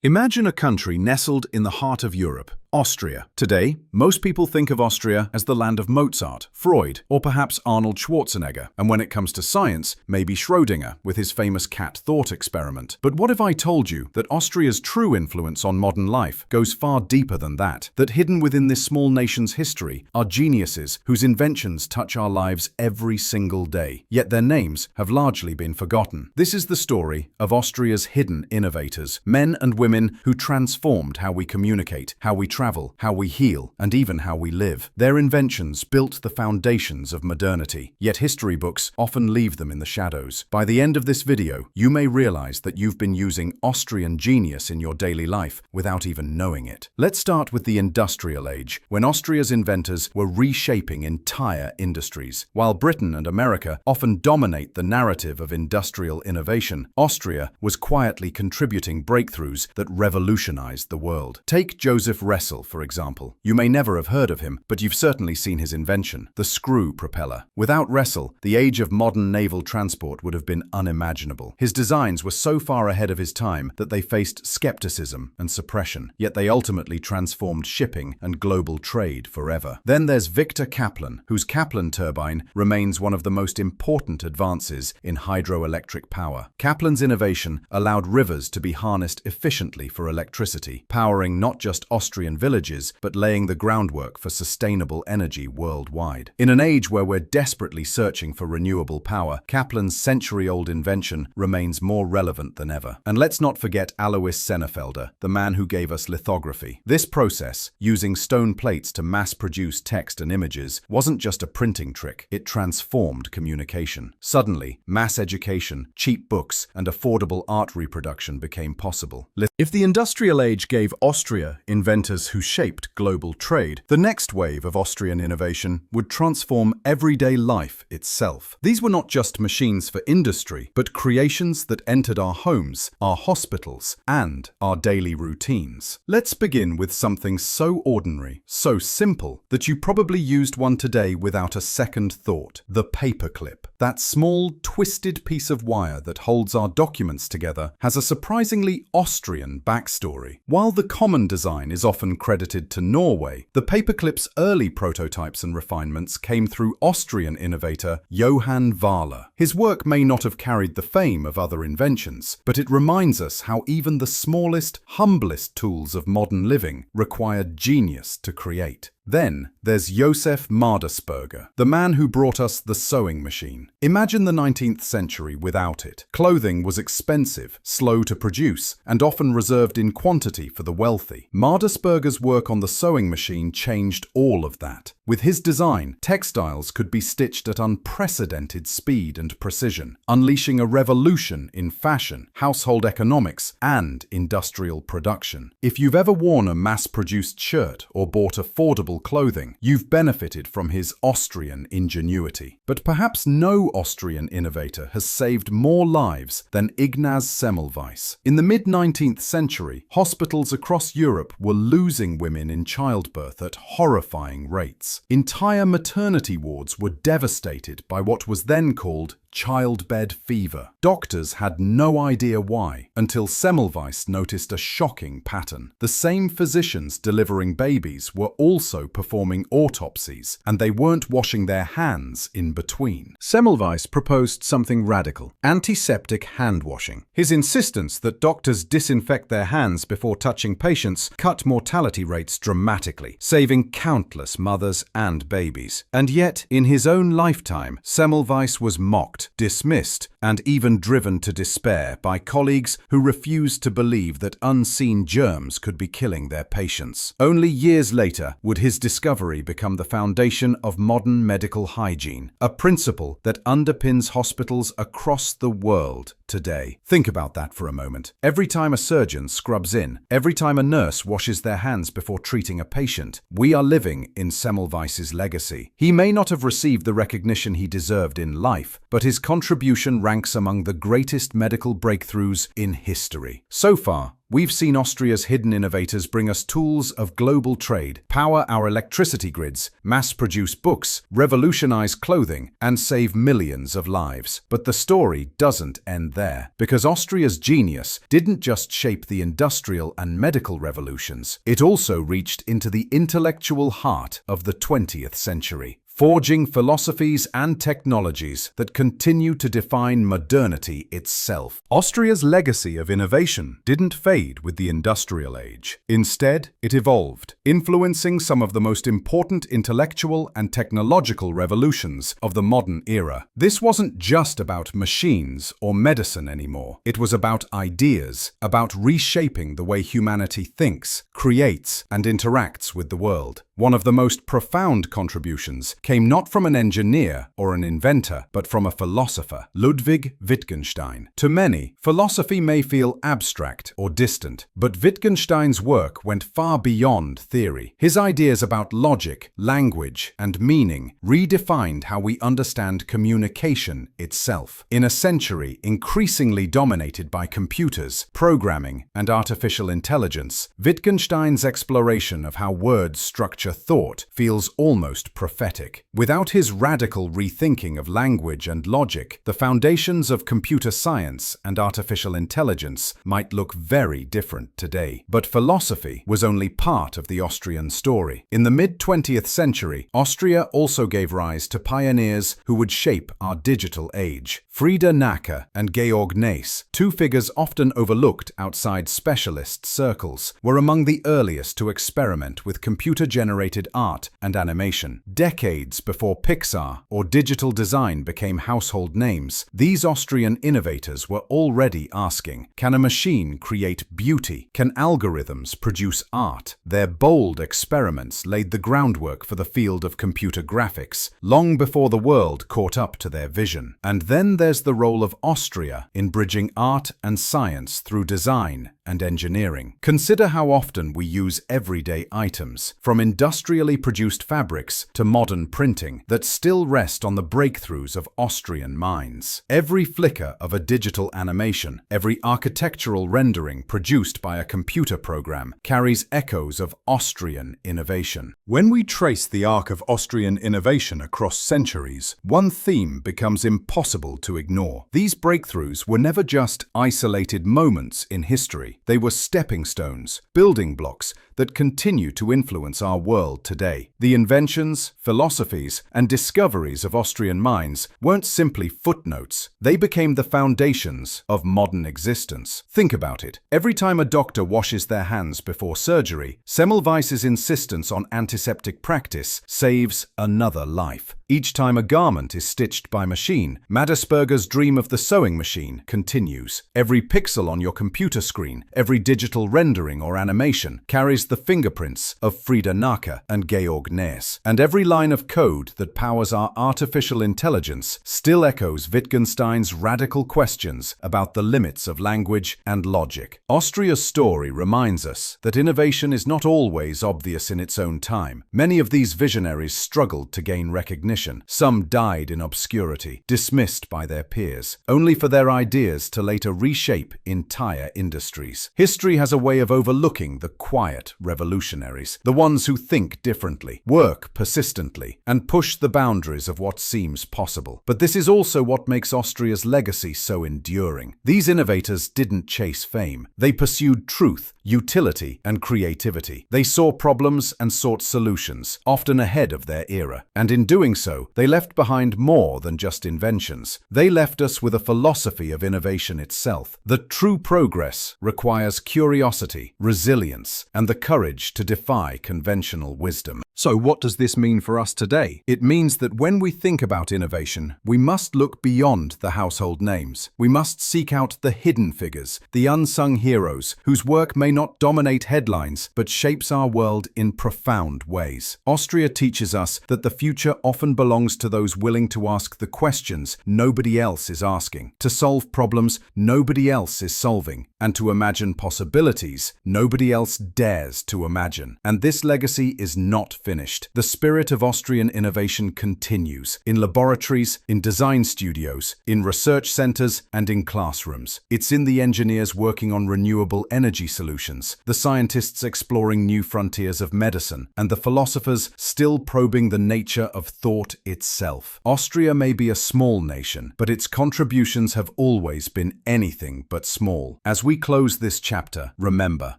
Imagine a country nestled in the heart of Europe, Austria. Today, most people think of Austria as the land of Mozart, Freud, or perhaps Arnold Schwarzenegger. And when it comes to science, maybe Schrödinger with his famous cat thought experiment. But what if I told you that Austria's true influence on modern life goes far deeper than that? That hidden within this small nation's history are geniuses whose inventions touch our lives every single day. Yet their names have largely been forgotten. This is the story of Austria's hidden innovators, men and women who transformed how we communicate, how we travel, how we heal, and even how we live. Their inventions built the foundations of modernity, yet history books often leave them in the shadows. By the end of this video, you may realize that you've been using Austrian genius in your daily life without even knowing it. Let's start with the industrial age, when Austria's inventors were reshaping entire industries. While Britain and America often dominate the narrative of industrial innovation, Austria was quietly contributing breakthroughs that revolutionized the world. Take Josef Ressel, for example. You may never have heard of him, but you've certainly seen his invention, the screw propeller. Without Ressel, the age of modern naval transport would have been unimaginable. His designs were so far ahead of his time that they faced skepticism and suppression, yet they ultimately transformed shipping and global trade forever. Then there's Victor Kaplan, whose Kaplan turbine remains one of the most important advances in hydroelectric power. Kaplan's innovation allowed rivers to be harnessed efficiently for electricity, powering not just Austrian villages, but laying the groundwork for sustainable energy worldwide. In an age where we're desperately searching for renewable power, Kaplan's century-old invention remains more relevant than ever. And let's not forget Alois Senefelder, the man who gave us lithography. This process, using stone plates to mass-produce text and images, wasn't just a printing trick, it transformed communication. Suddenly, mass education, cheap books, and affordable art reproduction became possible. If the industrial age gave Austria inventors who shaped global trade, the next wave of Austrian innovation would transform everyday life itself. These were not just machines for industry, but creations that entered our homes, our hospitals, and our daily routines. Let's begin with something so ordinary, so simple, that you probably used one today without a second thought: the paperclip. That small, twisted piece of wire that holds our documents together has a surprisingly Austrian backstory. While the common design is often credited to Norway, the paperclip's early prototypes and refinements came through Austrian innovator Johann Wahler. His work may not have carried the fame of other inventions, but it reminds us how even the smallest, humblest tools of modern living required genius to create. Then there's Josef Ressel, the man who brought us the sewing machine. Imagine the 19th century without it. Clothing was expensive, slow to produce, and often reserved in quantity for the wealthy. Ressels's work on the sewing machine changed all of that. With his design, textiles could be stitched at unprecedented speed and precision, unleashing a revolution in fashion, household economics, and industrial production. If you've ever worn a mass-produced shirt or bought affordable clothing, you've benefited from his Austrian ingenuity. But perhaps no Austrian innovator has saved more lives than Ignaz Semmelweis. In the mid-19th century, hospitals across Europe were losing women in childbirth at horrifying rates. Entire maternity wards were devastated by what was then called childbed fever. Doctors had no idea why, until Semmelweis noticed a shocking pattern. The same physicians delivering babies were also performing autopsies, and they weren't washing their hands in between. Semmelweis proposed something radical: antiseptic hand washing. His insistence that doctors disinfect their hands before touching patients cut mortality rates dramatically, saving countless mothers and babies. And yet, in his own lifetime, Semmelweis was mocked, dismissed, and even driven to despair by colleagues who refused to believe that unseen germs could be killing their patients. Only years later would his discovery become the foundation of modern medical hygiene, a principle that underpins hospitals across the world today. Think about that for a moment. Every time a surgeon scrubs in, every time a nurse washes their hands before treating a patient, we are living in Semmelweis's legacy. He may not have received the recognition he deserved in life, but his his contribution ranks among the greatest medical breakthroughs in history. So far, we've seen Austria's hidden innovators bring us tools of global trade, power our electricity grids, mass-produce books, revolutionize clothing, and save millions of lives. But the story doesn't end there, because Austria's genius didn't just shape the industrial and medical revolutions, it also reached into the intellectual heart of the 20th century, forging philosophies and technologies that continue to define modernity itself. Austria's legacy of innovation didn't fade with the industrial age. Instead, it evolved, influencing some of the most important intellectual and technological revolutions of the modern era. This wasn't just about machines or medicine anymore. It was about ideas, about reshaping the way humanity thinks, creates, and interacts with the world. One of the most profound contributions came not from an engineer or an inventor, but from a philosopher, Ludwig Wittgenstein. To many, philosophy may feel abstract or distant, but Wittgenstein's work went far beyond theory. His ideas about logic, language, and meaning redefined how we understand communication itself. In a century increasingly dominated by computers, programming, and artificial intelligence, Wittgenstein's exploration of how words structure thought feels almost prophetic. Without his radical rethinking of language and logic, the foundations of computer science and artificial intelligence might look very different today. But philosophy was only part of the Austrian story. In the mid-20th century, Austria also gave rise to pioneers who would shape our digital age. Friedrich Nacker and Georg Naes, two figures often overlooked outside specialist circles, were among the earliest to experiment with computer-generated art and animation. Decades before Pixar or digital design became household names, these Austrian innovators were already asking, can a machine create beauty? Can algorithms produce art? Their bold experiments laid the groundwork for the field of computer graphics, long before the world caught up to their vision. And then there's the role of Austria in bridging art and science through design and engineering. Consider how often we use everyday items, from industrially produced fabrics to modern printing, that still rest on the breakthroughs of Austrian minds. Every flicker of a digital animation, every architectural rendering produced by a computer program carries echoes of Austrian innovation. When we trace the arc of Austrian innovation across centuries, one theme becomes impossible to ignore. These breakthroughs were never just isolated moments in history. They were stepping stones, building blocks that continue to influence our world today. The inventions, philosophies, and discoveries of Austrian minds weren't simply footnotes. They became the foundations of modern existence. Think about it. Every time a doctor washes their hands before surgery, Semmelweis's insistence on antiseptic practice saves another life. Each time a garment is stitched by machine, Madisberger's dream of the sewing machine continues. Every pixel on your computer screen, every digital rendering or animation carries the fingerprints of Friedrich Nacker and Georg Naes. And every line of code that powers our artificial intelligence still echoes Wittgenstein's radical questions about the limits of language and logic. Austria's story reminds us that innovation is not always obvious in its own time. Many of these visionaries struggled to gain recognition. Some died in obscurity, dismissed by their peers, only for their ideas to later reshape entire industries. History has a way of overlooking the quiet revolutionaries, the ones who think differently, work persistently, and push the boundaries of what seems possible. But this is also what makes Austria's legacy so enduring. These innovators didn't chase fame. They pursued truth, utility, and creativity. They saw problems and sought solutions, often ahead of their era. And in doing so, they left behind more than just inventions. They left us with a philosophy of innovation itself. That true progress requires curiosity, resilience, and the courage to defy conventional wisdom. So what does this mean for us today? It means that when we think about innovation, we must look beyond the household names. We must seek out the hidden figures, the unsung heroes, whose work may not dominate headlines, but shapes our world in profound ways. Austria teaches us that the future often belongs to those willing to ask the questions nobody else is asking, to solve problems nobody else is solving, and to imagine possibilities nobody else dares to imagine. And this legacy is not finished. finished. The spirit of Austrian innovation continues in laboratories, in design studios, in research centers, and in classrooms. It's in the engineers working on renewable energy solutions, the scientists exploring new frontiers of medicine, and the philosophers still probing the nature of thought itself. Austria may be a small nation, but its contributions have always been anything but small. As we close this chapter, remember,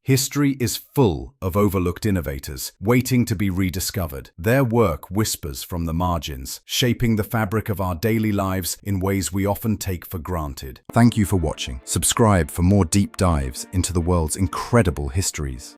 history is full of overlooked innovators, waiting to be rediscovered. Their work whispers from the margins, shaping the fabric of our daily lives in ways we often take for granted. Thank you for watching. Subscribe for more deep dives into the world's incredible histories.